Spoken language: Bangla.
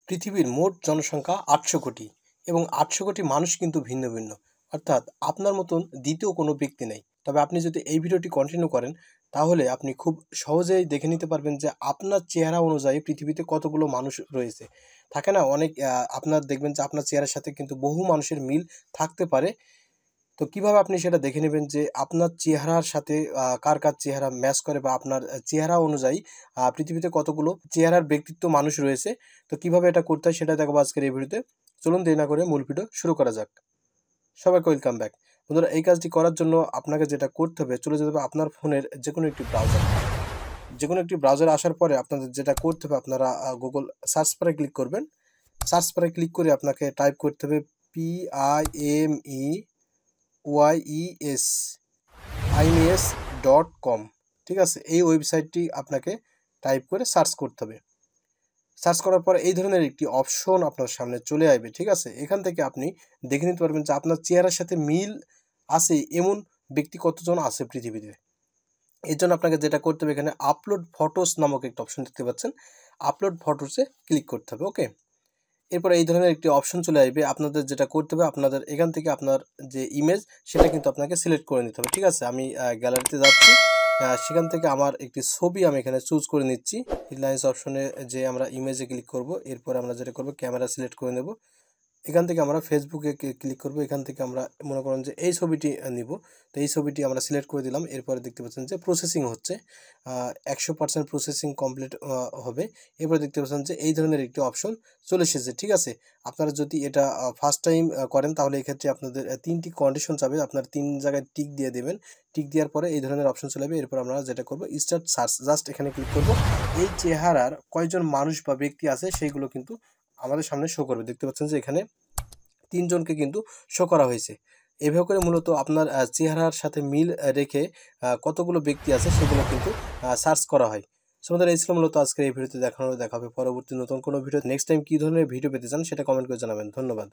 পৃথিবীর মোট জনসংখ্যা ৮০০ কোটি এবং ৮০০ কোটি মানুষ কিন্তু ভিন্ন ভিন্ন, অর্থাৎ আপনার মতন দ্বিতীয় কোনো ব্যক্তি নেই। তবে আপনি যদি এই ভিডিওটি কন্টিনিউ করেন তাহলে আপনি খুব সহজেই দেখে নিতে পারবেন যে আপনার চেহারা অনুযায়ী পৃথিবীতে কতগুলো মানুষ রয়েছে। থাকে না অনেক, আপনার দেখবেন যে আপনার চেহারার সাথে কিন্তু বহু মানুষের মিল থাকতে পারে। তো কিভাবে আপনি সেটা দেখে নেবেন যে আপনার চেহারার সাথে কার কার চেহারা ম্যাচ করে, বা আপনার চেহারা অনুযায়ী পৃথিবীতে কতগুলো চেহারার ব্যক্তিত্ব মানুষ রয়েছে। তো কিভাবে এটা করতে হয় সেটা দেখাবো আজকের এই ভিডিওতে। চলুন দেরি না করে মূল ভিডিও শুরু করা যাক। সবাইকে ওয়েলকাম ব্যাক। বন্ধুরা, এই কাজটি করার জন্য আপনাকে যেটা করতে হবে, চলে যেতে হবে আপনার ফোনের যে কোনো একটি ব্রাউজারে আসার পরে আপনাদের যেটা করতে হবে, আপনারা গুগল সার্চ বারে ক্লিক করবেন। সার্চ বারে ক্লিক করে আপনাকে টাইপ করতে হবে PIMEWES.com। ঠিক আছে, এই ওয়েবসাইটটি আপনাকে টাইপ করে সার্চ করতে হবে। সার্চ করার পর এই ধরনের একটি অপশন আপনার সামনে চলে আসবে। ঠিক আছে, এখান থেকে আপনি দেখে নিতে পারবেন যে আপনার চেহারার সাথে মিল আছে এমন ব্যক্তি কতজন আছে পৃথিবীতে। এর জন্য আপনাকে যেটা করতে হবে, এখানে আপলোড ফটোস নামক একটা অপশন দেখতে পাচ্ছেন, আপলোড ফটোসে ক্লিক করতে হবে। ওকে, এরপর এই ধরনের একটি অপশন চলে আসবে। আপনাদের যেটা করতে হবে, আপনাদের এখান থেকে আপনার যে ইমেজ সেটা কিন্তু আপনাকে সিলেক্ট করে নিতে হবে। ঠিক আছে, আমি গ্যালারিতে যাচ্ছি, সেখান থেকে আমার একটি ছবি আমি এখানে চুজ করে নিচ্ছি। ইনলাইন্স অপশনে যে আমরা ইমেজে ক্লিক করব, এরপর আমরা যেটা করব ক্যামেরা সিলেক্ট করে নেব। এখান থেকে আমরা ফেসবুকে ক্লিক করব, এখান থেকে আমরা মনে করেন যে এই ছবিটি নিব। তো এই ছবিটি আমরা সিলেক্ট করে দিলাম। এরপরে দেখতে পাচ্ছেন যে প্রসেসিং হচ্ছে, 100% প্রসেসিং কমপ্লিট হবে। এরপরে দেখতে পাচ্ছেন যে এই ধরনের একটি অপশন চলে এসেছে। ঠিক আছে, আপনারা যদি এটা ফার্স্ট টাইম করেন তাহলে এক্ষেত্রে আপনাদের 3টি কন্ডিশন চাবে, আপনার 3 জায়গায় টিক দিয়ে দেবেন। টিক দেওয়ার পরে এই ধরনের অপশন চলে যাবে। এরপর আমরা যেটা করব, স্টার্ট সার্চ, জাস্ট এখানে ক্লিক করব। এই চেহারার কয়জন মানুষ বা ব্যক্তি আছে সেইগুলো কিন্তু আমাদের সামনে শো করবে। দেখতে পাচ্ছেন যে এখানে 3 জনকে কিন্তু শো করা হয়েছে। এভাবে করে মূলত আপনার চেহারার সাথে মিল রেখে কতগুলো ব্যক্তি আছে সেগুলো কিন্তু সার্চ করা হয়। সো আমাদের এই ছিল মূলত আজকের এই ভিডিওতে দেখানো। দেখা হবে পরবর্তী নতুন কোনো ভিডিও। নেক্সট টাইম কী ধরনের ভিডিও পেতে চান সেটা কমেন্ট করে জানাবেন। ধন্যবাদ।